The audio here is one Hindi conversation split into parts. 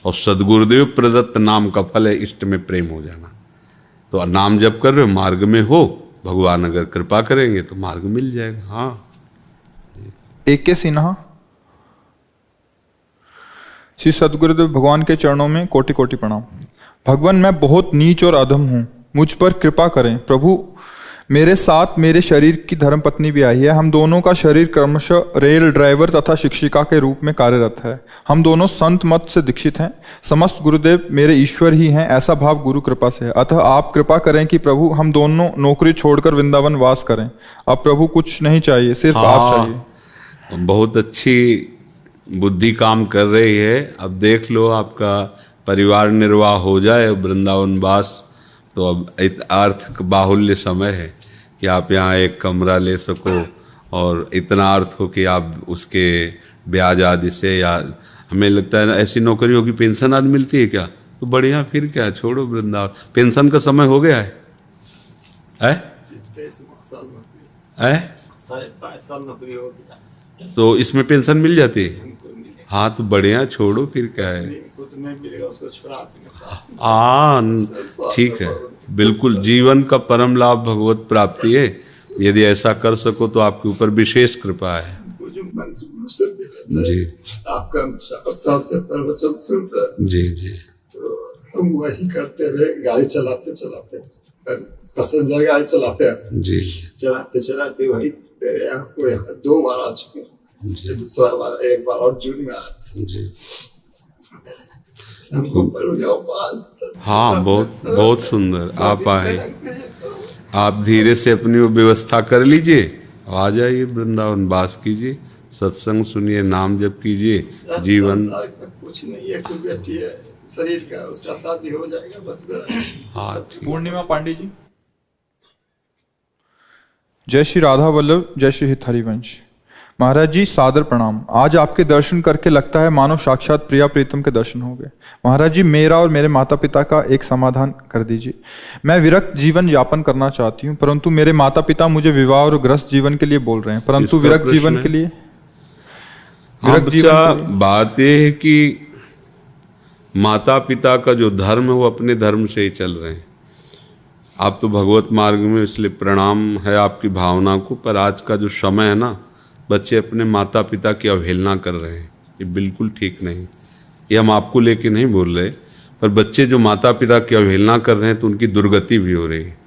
और सदगुरुदेव प्रदत्त नाम का फल है इष्ट में प्रेम हो जाना। तो नाम जप कर रहे हो, मार्ग में हो, भगवान अगर कृपा करेंगे तो मार्ग मिल जाएगा। हाँ। एक के सिन्हा, श्री सदगुरुदेव भगवान के चरणों में कोटि कोटि प्रणाम। भगवान, मैं बहुत नीच और अधम हूँ, मुझ पर कृपा करें प्रभु। मेरे साथ मेरे शरीर की धर्मपत्नी भी आई है। हम दोनों का शरीर क्रमशः रेल ड्राइवर तथा शिक्षिका के रूप में कार्यरत है। हम दोनों संत मत से दीक्षित हैं। समस्त गुरुदेव मेरे ईश्वर ही हैं, ऐसा भाव गुरु कृपा से है। अतः आप कृपा करें कि प्रभु हम दोनों नौकरी छोड़कर वृंदावन वास करें। अब प्रभु कुछ नहीं चाहिए, सिर्फ आप चाहिए। बहुत अच्छी बुद्धि काम कर रही है। अब देख लो आपका परिवार निर्वाह हो जाए वृंदावन वास, तो अब अर्थ बाहुल्य समय है कि आप यहाँ एक कमरा ले सको और इतना अर्थ हो कि आप उसके ब्याज आदि से, या हमें लगता है ऐसी नौकरी होगी पेंशन आदि मिलती है क्या, तो बढ़िया, फिर क्या, छोड़ो वृंदावन। पेंशन का समय हो गया है? 5.5 साल नौकरी हो गया, तो इसमें पेंशन मिल जाती है? हाँ, तो बढ़िया, छोड़ो, फिर क्या है। नहीं मिलेगा उसको छुड़ा देंगे। हाँ, ठीक है, बिल्कुल। जीवन का परम लाभ भगवत प्राप्ति है। यदि ऐसा कर सको तो आपके ऊपर विशेष कृपा है। जी, आपका प्रसाद से प्रवचन सुनकर जी जी, तो हम वही करते रहे। गाड़ी चलाते चलाते, पैसेंजर गाड़ी चलाते जी, चलाते चलाते वही आपको यहाँ 2 बार आ चुके, दूसरा बार 1 बार और जून में आते जी। हमको हाँ, बहुत बहुत सुंदर। आप आए, आप धीरे से अपनी वो व्यवस्था कर लीजिए, आ जाइए वृंदावन, वास कीजिए, सत्संग सुनिए, नाम जप कीजिए। जीवन कुछ नहीं है, कोई बेटी है शरीर का, उसका शादी हो जाएगा बस। हाँ, पूर्णिमा पांडे जी, जय श्री राधा वल्लभ, जय श्री हित हरिवंश। महाराज जी सादर प्रणाम। आज आपके दर्शन करके लगता है मानो साक्षात प्रिया प्रीतम के दर्शन हो गए। महाराज जी, मेरा और मेरे माता पिता का एक समाधान कर दीजिए। मैं विरक्त जीवन यापन करना चाहती हूँ, परंतु मेरे माता पिता मुझे विवाह और गृहस्थ जीवन के लिए बोल रहे हैं, परंतु विरक्त जीवन के लिए। हाँ बच्चा, बात यह है कि माता पिता का जो धर्म है वो अपने धर्म से ही चल रहे हैं। आप तो भगवत मार्ग में, इसलिए प्रणाम है आपकी भावना को। पर आज का जो समय है ना, बच्चे अपने माता पिता की अवहेलना कर रहे हैं, ये बिल्कुल ठीक नहीं। ये हम आपको लेके नहीं बोल रहे, पर बच्चे जो माता पिता की अवहेलना कर रहे हैं तो उनकी दुर्गति भी हो रही है।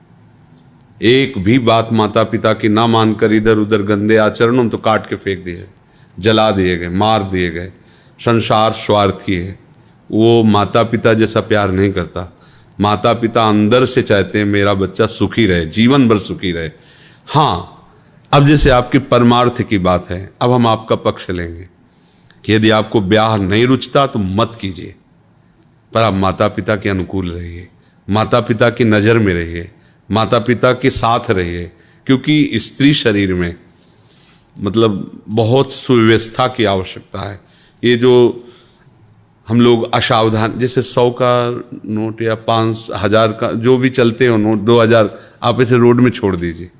एक भी बात माता पिता की ना मानकर इधर उधर गंदे आचरणों तो काट के फेंक दिए, जला दिए गए, मार दिए गए। संसार स्वार्थी है, वो माता पिता जैसा प्यार नहीं करता। माता पिता अंदर से चाहते हैं मेरा बच्चा सुखी रहे, जीवन भर सुखी रहे। हाँ, अब जैसे आपकी परमार्थ की बात है, अब हम आपका पक्ष लेंगे कि यदि आपको ब्याह नहीं रुचता तो मत कीजिए, पर आप माता पिता के अनुकूल रहिए, माता पिता की नज़र में रहिए, माता पिता के साथ रहिए। क्योंकि स्त्री शरीर में मतलब बहुत सुव्यवस्था की आवश्यकता है। ये जो हम लोग असावधान, जैसे 100 का नोट या 5,000 का जो भी चलते हो नोट, 2,000 आप इसे रोड में छोड़ दीजिए,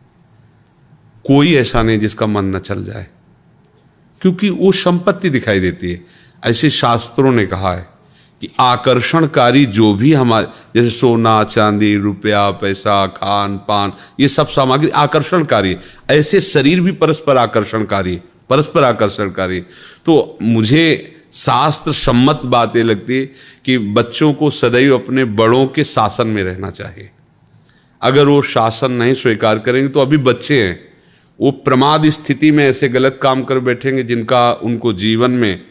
कोई ऐसा नहीं जिसका मन न चल जाए, क्योंकि वो संपत्ति दिखाई देती है। ऐसे शास्त्रों ने कहा है कि आकर्षणकारी जो भी हमारे, जैसे सोना चांदी रुपया पैसा खान पान, ये सब सामग्री आकर्षणकारी है। ऐसे शरीर भी परस्पर आकर्षणकारी, परस्पर आकर्षणकारी। तो मुझे शास्त्र सम्मत बात ये लगती है कि बच्चों को सदैव अपने बड़ों के शासन में रहना चाहिए। अगर वो शासन नहीं स्वीकार करेंगे तो अभी बच्चे हैं, वो प्रमाद स्थिति में ऐसे गलत काम कर बैठेंगे जिनका उनको जीवन में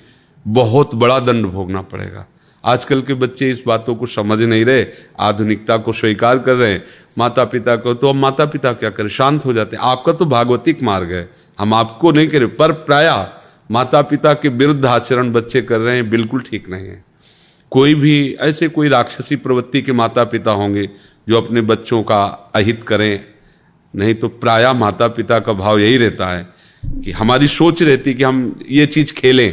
बहुत बड़ा दंड भोगना पड़ेगा। आजकल के बच्चे इस बातों को समझ नहीं रहे, आधुनिकता को स्वीकार कर रहे हैं, माता पिता को। तो अब माता पिता क्या करें, शांत हो जाते हैं। आपका तो भागवतिक मार्ग है, हम आपको नहीं करें, पर प्रायः माता पिता के विरुद्ध आचरण बच्चे कर रहे हैं, बिल्कुल ठीक नहीं है। कोई भी ऐसे कोई राक्षसी प्रवृत्ति के माता पिता होंगे जो अपने बच्चों का अहित करें, नहीं तो प्रायः माता पिता का भाव यही रहता है कि हमारी सोच रहती कि हम ये चीज़ खेलें,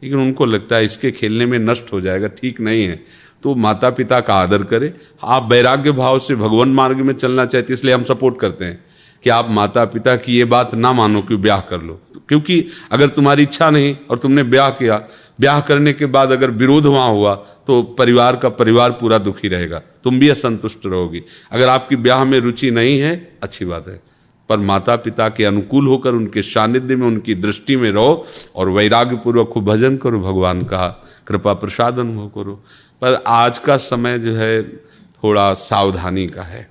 लेकिन उनको लगता है इसके खेलने में नष्ट हो जाएगा, ठीक नहीं है। तो माता पिता का आदर करें। आप वैराग्य भाव से भगवान मार्ग में चलना चाहते, इसलिए हम सपोर्ट करते हैं कि आप माता पिता की ये बात ना मानो कि ब्याह कर लो, क्योंकि अगर तुम्हारी इच्छा नहीं और तुमने ब्याह किया, ब्याह करने के बाद अगर विरोध वहाँ हुआ तो परिवार का परिवार पूरा दुखी रहेगा, तुम भी असंतुष्ट रहोगी। अगर आपकी ब्याह में रुचि नहीं है, अच्छी बात है, पर माता पिता के अनुकूल होकर उनके सानिध्य में, उनकी दृष्टि में रहो और वैराग्य पूर्वक खूब भजन करो, भगवान का कृपा प्रसाद अनुभव करो। पर आज का समय जो है थोड़ा सावधानी का है।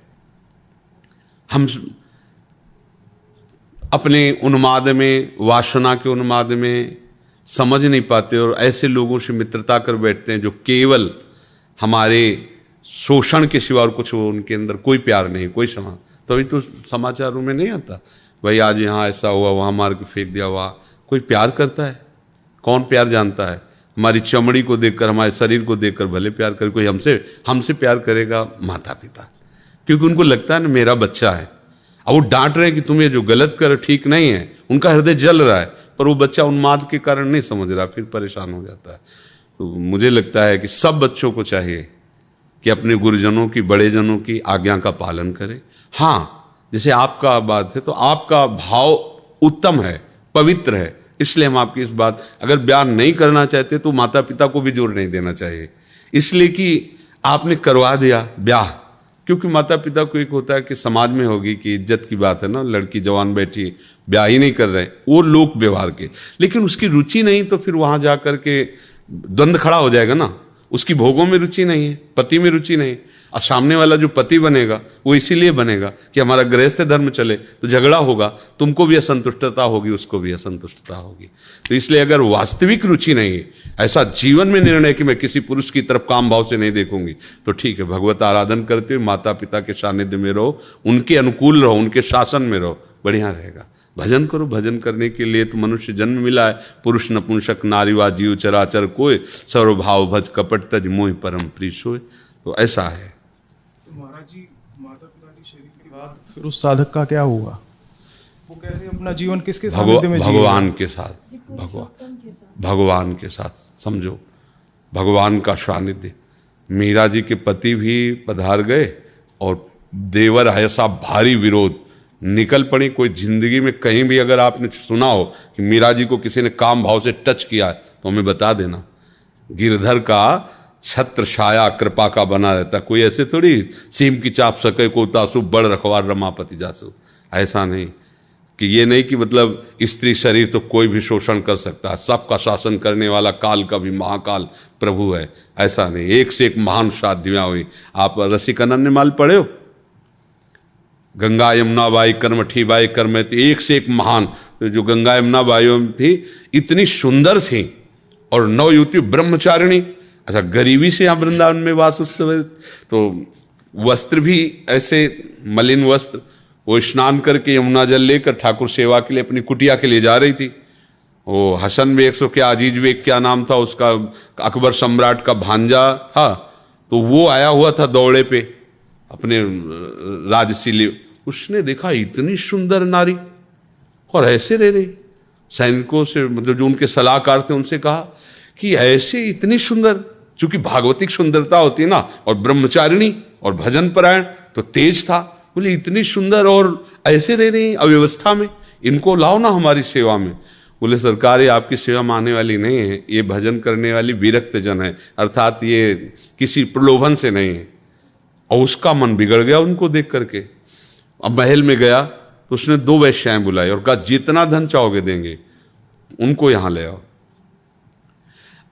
हम अपने उन्माद में, वासना के उन्माद में समझ नहीं पाते और ऐसे लोगों से मित्रता कर बैठते हैं जो केवल हमारे शोषण के सिवा और कुछ, उनके अंदर कोई प्यार नहीं, कोई समाज। तभी तो समाचारों में नहीं आता भाई आज यहाँ ऐसा हुआ, वहाँ मार के फेंक दिया, वहाँ। कोई प्यार करता है? कौन प्यार जानता है? हमारी चमड़ी को देखकर, हमारे शरीर को देखकर भले प्यार करे कोई, हमसे प्यार करेगा माता पिता, क्योंकि उनको लगता है ना मेरा बच्चा है। अब वो डांट रहे हैं कि तुम ये जो गलत कर ठीक नहीं है, उनका हृदय जल रहा है, पर वो बच्चा उन्माद के कारण नहीं समझ रहा, फिर परेशान हो जाता है। तो मुझे लगता है कि सब बच्चों को चाहिए कि अपने गुरुजनों की, बड़े जनों की आज्ञा का पालन करें। हाँ, जैसे आपका बात है तो आपका भाव उत्तम है, पवित्र है, इसलिए हम आपकी इस बात, अगर ब्याह नहीं करना चाहते तो माता पिता को भी जोर नहीं देना चाहिए, इसलिए कि आपने करवा दिया ब्याह। क्योंकि माता पिता को एक होता है कि समाज में होगी कि इज्जत की बात है ना, लड़की जवान बैठी ब्याह ही नहीं कर रहे, वो लोक व्यवहार के, लेकिन उसकी रुचि नहीं तो फिर वहां जाकर के द्वंद्व खड़ा हो जाएगा ना। उसकी भोगों में रुचि नहीं है, पति में रुचि नहीं, और सामने वाला जो पति बनेगा वो इसीलिए बनेगा कि हमारा गृहस्थ धर्म चले, तो झगड़ा होगा, तुमको भी असंतुष्टता होगी, उसको भी असंतुष्टता होगी। तो इसलिए अगर वास्तविक रुचि नहीं है, ऐसा जीवन में निर्णय कि मैं किसी पुरुष की तरफ काम भाव से नहीं देखूंगी, तो ठीक है, भगवत आराधन करते हुए माता पिता के सानिध्य में रहो, उनके अनुकूल रहो, उनके शासन में रहो, बढ़िया रहेगा। भजन करो, भजन करने के लिए तो मनुष्य जन्म मिला है। पुरुष नपुंसक नारीवा जीव चराचर कोय, सर्वभाव भज कपट तज मोहि परम प्रिय सोय। तो ऐसा है। तो महाराज जी, माता पिता की शरीर के बाद फिर उस साधक का क्या होगा? वो कैसे अपना जीवन किसके सानिध्य में जिएगा? भगवान के साथ, भगवान के साथ समझो, भगवान का सानिध्य। मीरा जी के पति भी पधार गए और देवर ऐसा भारी विरोध, निकल पड़ी। कोई जिंदगी में कहीं भी अगर आपने सुना हो कि मीरा जी को किसी ने काम भाव से टच किया है तो हमें बता देना। गिरधर का छत्र छाया कृपा का बना रहता, कोई ऐसे थोड़ी सीम की चाप सके को तासु बड़ रखवार रमापति जासु, ऐसा नहीं कि ये नहीं कि मतलब स्त्री शरीर तो कोई भी शोषण कर सकता है, सबका शासन करने वाला काल का भी महाकाल प्रभु है, ऐसा नहीं। एक से एक महान साध्वियाँ हुई। आप रसिक अनन्य माल पढ़े हो? गंगा यमुना बाई कर्मठी बाई कर्मती, एक से एक महान। तो जो गंगा यमुना बाइयों में थी, इतनी सुंदर थी और नवयुवती ब्रह्मचारिणी। अच्छा, गरीबी से यहाँ वृंदावन में वास उस समय, तो वस्त्र भी ऐसे मलिन वस्त्र, वो स्नान करके यमुना जल लेकर ठाकुर सेवा के लिए अपनी कुटिया के लिए जा रही थी। वो हसन बेग सो क्या, अजीज बेग क्या नाम था उसका, अकबर सम्राट का भांजा था, तो वो आया हुआ था दौड़े पे अपने राजसीले। उसने देखा इतनी सुंदर नारी और ऐसे रह रही। सैनिकों से, मतलब जो उनके सलाहकार थे, उनसे कहा कि ऐसे इतनी सुंदर, चूंकि भागवतिक सुंदरता होती है ना, और ब्रह्मचारिणी और भजन परायण तो तेज था। बोले इतनी सुंदर और ऐसे रह रही अव्यवस्था में, इनको लाओ ना हमारी सेवा में। बोले सरकार, ये आपकी सेवा में आने वाली नहीं है, ये भजन करने वाली विरक्त जन है, अर्थात ये किसी प्रलोभन से नहीं है। और उसका मन बिगड़ गया उनको देख करके। अब महल में गया तो उसने 2 वैश्याएं बुलाई और कहा जितना धन चाहोगे देंगे, उनको यहां ले आओ।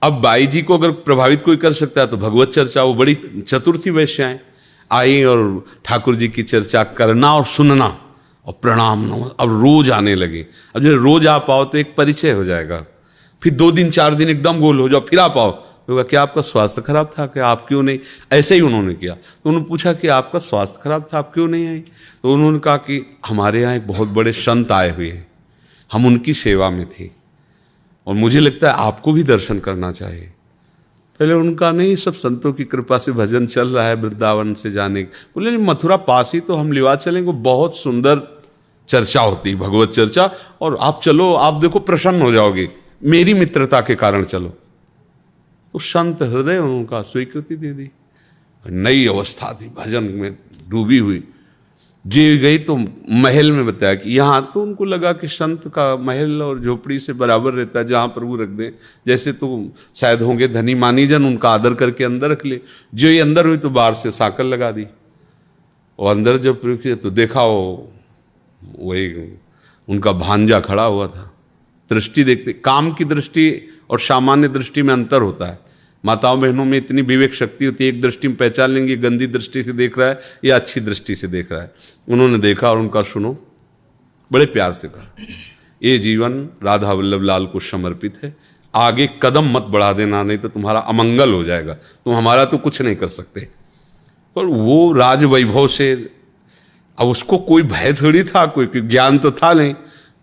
अब बाई जी को अगर प्रभावित कोई कर सकता है तो भगवत चर्चा, वो बड़ी चतुर थी वैश्याएं, आई और ठाकुर जी की चर्चा करना और सुनना और प्रणाम। अब रोज आने लगी। अब जब रोज आ पाओ तो एक परिचय हो जाएगा, फिर 2 दिन 4 दिन एकदम गोल हो जाओ, फिर आ पाओ तो क्या आपका स्वास्थ्य खराब था, क्या आप क्यों नहीं? ऐसे ही उन्होंने किया। तो उन्होंने पूछा कि आपका स्वास्थ्य खराब था, आप क्यों नहीं आई? तो उन्होंने कहा कि हमारे यहाँ एक बहुत बड़े संत आए हुए हैं, हम उनकी सेवा में थी और मुझे लगता है आपको भी दर्शन करना चाहिए। पहले उनका नहीं, सब संतों की कृपा से भजन चल रहा है वृंदावन से जाने। बोले नहीं, मथुरा पास ही तो हम लिवा चलेंगे, बहुत सुंदर चर्चा होती भगवत चर्चा, और आप चलो, आप देखो प्रसन्न हो जाओगे, मेरी मित्रता के कारण चलो। तो संत हृदय उनका स्वीकृति दे दी। नई अवस्था थी, भजन में डूबी हुई। जी गई तो महल में बताया कि यहाँ तो उनको लगा कि संत का महल और झोपड़ी से बराबर रहता है, जहाँ प्रभु रख दें, जैसे तो शायद होंगे धनी मानी जन, उनका आदर करके अंदर रख ले। जो ये अंदर हुई तो बाहर से साकल लगा दी, और अंदर जब प्रयोग किया तो देखा वही उनका भांजा खड़ा हुआ था। दृष्टि देखते, काम की दृष्टि और सामान्य दृष्टि में अंतर होता है। माताओं बहनों में इतनी विवेक शक्ति होती है, एक दृष्टि में पहचान लेंगे गंदी दृष्टि से देख रहा है या अच्छी दृष्टि से देख रहा है। उन्होंने देखा और उनका सुनो, बड़े प्यार से कहा, ये जीवन राधा वल्लभ लाल को समर्पित है, आगे कदम मत बढ़ा देना, नहीं तो तुम्हारा अमंगल हो जाएगा, तुम हमारा तो कुछ नहीं कर सकते। और वो राज वैभव से, अब उसको कोई भय थोड़ी था, कोई ज्ञान तो था नहीं।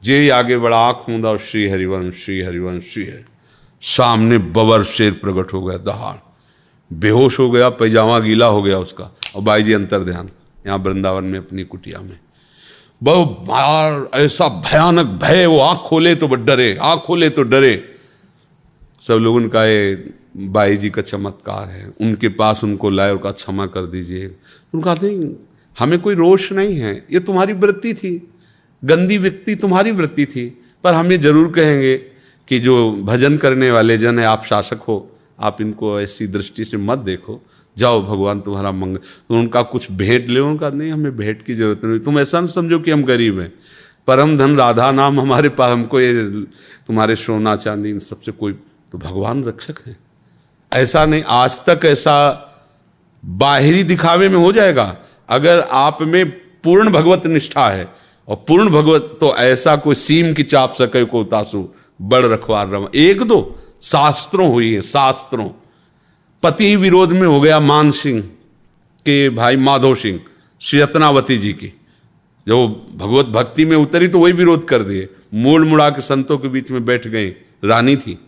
जे आगे बड़ा आंख मूंदा और श्री हरिवंश श्री हरिवंश श्री हरि, सामने बबर शेर प्रकट हो गया, दहाड़ बेहोश हो गया, पैजामा गीला हो गया उसका। और बाई जी अंतर ध्यान यहाँ वृंदावन में अपनी कुटिया में, बहुत बार ऐसा भयानक भय, वो आंख खोले तो डरे, आंख खोले तो डरे। सब लोग उनका ये बाई जी का चमत्कार है, उनके पास उनको लाए और कहा क्षमा कर दीजिए। उनका नहीं, हमें कोई रोष नहीं है, ये तुम्हारी वृत्ति थी, गंदी व्यक्ति तुम्हारी वृत्ति थी, पर हम ये जरूर कहेंगे कि जो भजन करने वाले जन है, आप शासक हो, आप इनको ऐसी दृष्टि से मत देखो, जाओ भगवान तुम्हारा मंगल। तो उनका कुछ भेंट ले, उनका नहीं, हमें भेंट की जरूरत नहीं, तुम ऐसा न समझो कि हम गरीब हैं, परम धन राधा नाम हमारे पास, हमको ये तुम्हारे सोना चांदी इन सबसे कोई, तो भगवान रक्षक है। ऐसा नहीं, आज तक ऐसा बाहरी दिखावे में हो जाएगा। अगर आप में पूर्ण भगवत निष्ठा है, और पूर्ण भगवत तो ऐसा कोई सीम की चाप सके को तासु बड़ रखवार रवा। एक दो शास्त्रों हुई है, शास्त्रों। पति विरोध में हो गया मान सिंह के भाई माधव सिंह, श्री रत्नावती जी की, जो भगवत भक्ति में उतरी तो वही विरोध कर दिए, मोड़ मुड़ा के संतों के बीच में बैठ गई, रानी थी।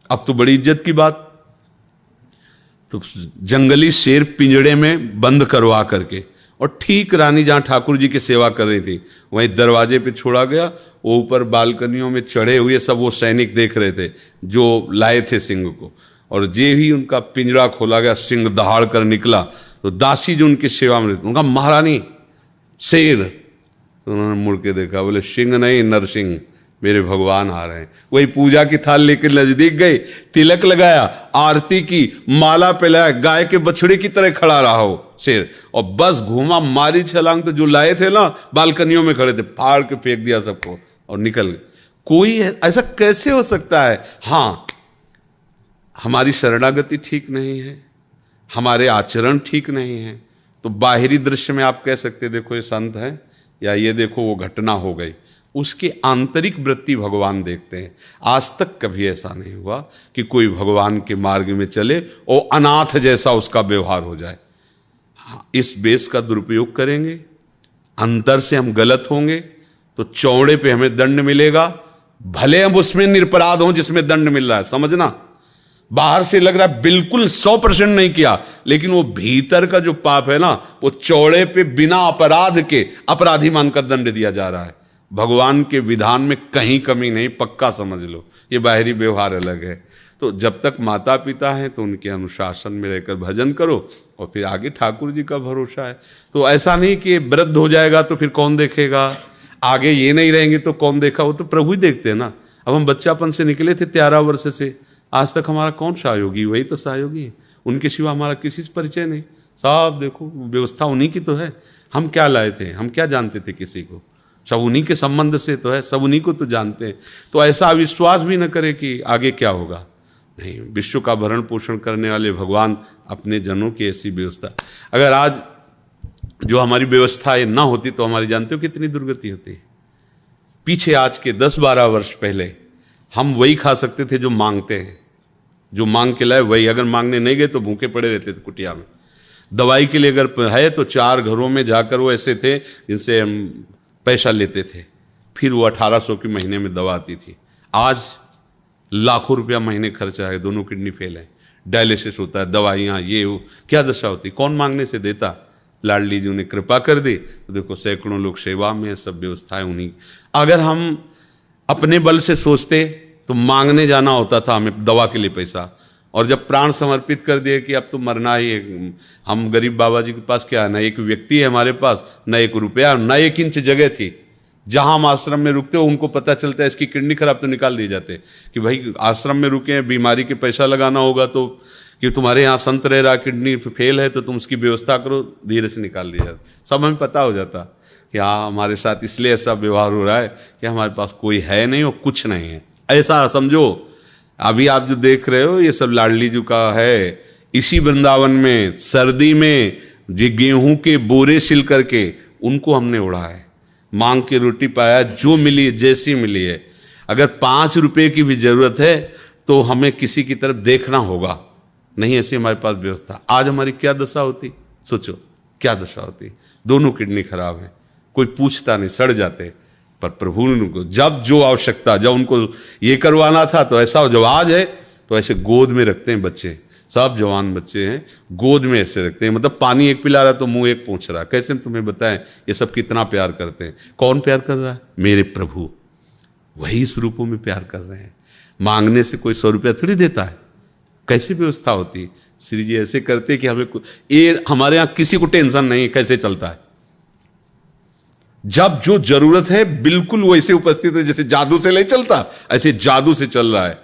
अब तो बड़ी इज्जत की बात, तो जंगली शेर पिंजड़े में बंद करवा करके, और ठीक रानी जहाँ ठाकुर जी की सेवा कर रही थी वहीं दरवाजे पे छोड़ा गया। वो ऊपर बालकनियों में चढ़े हुए सब वो सैनिक देख रहे थे जो लाए थे सिंह को, और जे ही उनका पिंजरा खोला गया, सिंह दहाड़ कर निकला। तो दासी जो उनकी सेवा में, उनका महारानी शेर, तो उन्होंने मुड़ के देखा, बोले सिंह नहीं नरसिंह, मेरे भगवान आ रहे हैं। वही पूजा की थाल लेकर नजदीक गए, तिलक लगाया, आरती की, माला पिलाया, गाय के बछड़े की तरह खड़ा रहा हो शेर, और बस घूमा, मारी छलांग, तो जो लाए थे ना बालकनियों में खड़े थे, फाड़ के फेंक दिया सबको और निकल गए। कोई ऐसा कैसे हो सकता है? हाँ, हमारी शरणागति ठीक नहीं है, हमारे आचरण ठीक नहीं है, तो बाहरी दृश्य में आप कह सकते देखो ये संत है, या ये देखो वो घटना हो गई, उसकी आंतरिक वृत्ति भगवान देखते हैं। आज तक कभी ऐसा नहीं हुआ कि कोई भगवान के मार्ग में चले और अनाथ जैसा उसका व्यवहार हो जाए। इस बेस का दुरुपयोग करेंगे, अंतर से हम गलत होंगे तो चौड़े पे हमें दंड मिलेगा, भले हम उसमें निरपराध हों जिसमें दंड मिल रहा है। समझना, बाहर से लग रहा है बिल्कुल 100% नहीं किया, लेकिन वो भीतर का जो पाप है ना, वो चौड़े पे बिना अपराध के अपराधी मानकर दंड दिया जा रहा है। भगवान के विधान में कहीं कमी नहीं, पक्का समझ लो। ये बाहरी व्यवहार अलग है। तो जब तक माता पिता हैं तो उनके अनुशासन में रहकर भजन करो, और फिर आगे ठाकुर जी का भरोसा है। तो ऐसा नहीं कि वृद्ध हो जाएगा तो फिर कौन देखेगा, आगे ये नहीं रहेंगे तो कौन देखा, वो तो प्रभु ही देखते हैं ना। अब हम बच्चापन से निकले थे 13 वर्ष से, आज तक हमारा कौन सहयोगी? वही तो सहयोगी है, उनके सिवा हमारा किसी से परिचय नहीं। सब देखो व्यवस्था उन्हीं की तो है, हम क्या लाए थे, हम क्या जानते थे किसी को, सब उन्हीं के संबंध से तो है, सब उन्हीं को तो जानते हैं। तो ऐसा विश्वास भी न करे कि आगे क्या होगा। नहीं, विश्व का भरण पोषण करने वाले भगवान अपने जनों की ऐसी व्यवस्था, अगर आज जो हमारी व्यवस्था ये ना होती तो हमारी जानते हो कितनी दुर्गति होती। पीछे आज के 10-12 वर्ष पहले हम वही खा सकते थे जो मांगते हैं, जो मांग के लाए वही, अगर मांगने नहीं गए तो भूखे पड़े रहते थे कुटिया में। दवाई के लिए अगर है तो 4 घरों में जाकर वो ऐसे थे जिनसे हम पैसा लेते थे, फिर वो 1800 की महीने में दवा आती थी। आज लाखों रुपया महीने खर्चा है, दोनों किडनी फेल है, डायलिसिस होता है, दवाइयाँ, ये वो, क्या दशा होती, कौन मांगने से देता। लाडली जी ने कृपा कर दी तो देखो सैकड़ों लोग सेवा में, सब व्यवस्थाएं उन्हीं। अगर हम अपने बल से सोचते तो मांगने जाना होता था हमें दवा के लिए पैसा, और जब प्राण समर्पित कर दिए कि अब तो मरना ही है, हम गरीब बाबा जी के पास क्या है, ना एक व्यक्ति है हमारे पास, ना एक रुपया, ना 1 इंच जगह थी। जहां हम आश्रम में रुकते हो उनको पता चलता है इसकी किडनी खराब, तो निकाल दिए जाते कि भाई आश्रम में रुके हैं, बीमारी के पैसा लगाना होगा तो कि तुम्हारे यहाँ संत रह रहा, किडनी फेल है तो तुम उसकी व्यवस्था करो, धीरे से निकाल दिया जाता। सब हमें पता हो जाता कि हाँ हमारे साथ इसलिए ऐसा व्यवहार हो रहा है कि हमारे पास कोई है नहीं और कुछ नहीं है, ऐसा समझो। अभी आप जो देख रहे हो ये सब लाडली जी का है। इसी वृंदावन में सर्दी में ये गेहूं के बोरे सिल करके उनको हमने उड़ा है, मांग के रोटी पाया, जो मिली जैसी मिली है। अगर 5 रुपए की भी जरूरत है तो हमें किसी की तरफ देखना होगा, नहीं ऐसी हमारे पास व्यवस्था। आज हमारी क्या दशा होती, सोचो क्या दशा होती। दोनों किडनी खराब है, कोई पूछता नहीं, सड़ जाते। पर प्रभु ने उनको जब जो आवश्यकता, जब उनको ये करवाना था तो ऐसा, जब आज है तो ऐसे गोद में रखते हैं बच्चे, सब जवान बच्चे हैं, गोद में ऐसे रखते हैं। मतलब पानी एक पिला रहा तो मुंह एक पूछ रहा। कैसे तुम्हें बताएं ये सब कितना प्यार करते हैं। कौन प्यार कर रहा है? मेरे प्रभु, वही इस रूपों में प्यार कर रहे हैं। मांगने से कोई 100 रुपया थोड़ी देता है। कैसी व्यवस्था होती। श्री जी ऐसे करते कि हमें ये, हमारे यहाँ किसी को टेंशन नहीं है कैसे चलता है। जब जो जरूरत है बिल्कुल वैसे उपस्थित है, जैसे जादू से नहीं चलता, ऐसे जादू से चल रहा है।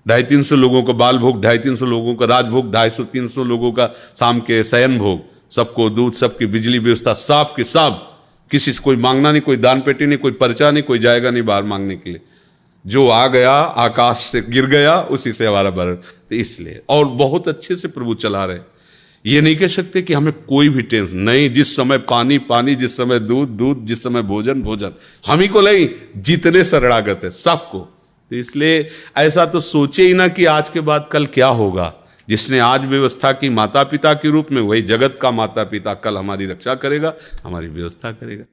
250-300 लोगों का बाल भोग, 250-300 लोगों का राजभोग, 250-300 लोगों का शाम के शयन भोग, सबको दूध, सबकी बिजली व्यवस्था, सब के सब, किसी से कोई मांगना नहीं, कोई दान पेटी नहीं, कोई पर्चा नहीं, कोई जाएगा नहीं बाहर मांगने के लिए। जो आ गया आकाश से गिर गया उसी से हमारा भरण। तो इसलिए और बहुत अच्छे से प्रभु चला रहे। ये नहीं कह सकते कि हमें कोई भी टेंशन नहीं। जिस समय पानी पानी, जिस समय दूध दूध, जिस समय भोजन भोजन, हम ही को नहीं, जितने शरणागत है सबको। तो इसलिए ऐसा तो सोचे ही ना कि आज के बाद कल क्या होगा। जिसने आज व्यवस्था की माता पिता के रूप में, वही जगत का माता पिता कल हमारी रक्षा करेगा, हमारी व्यवस्था करेगा।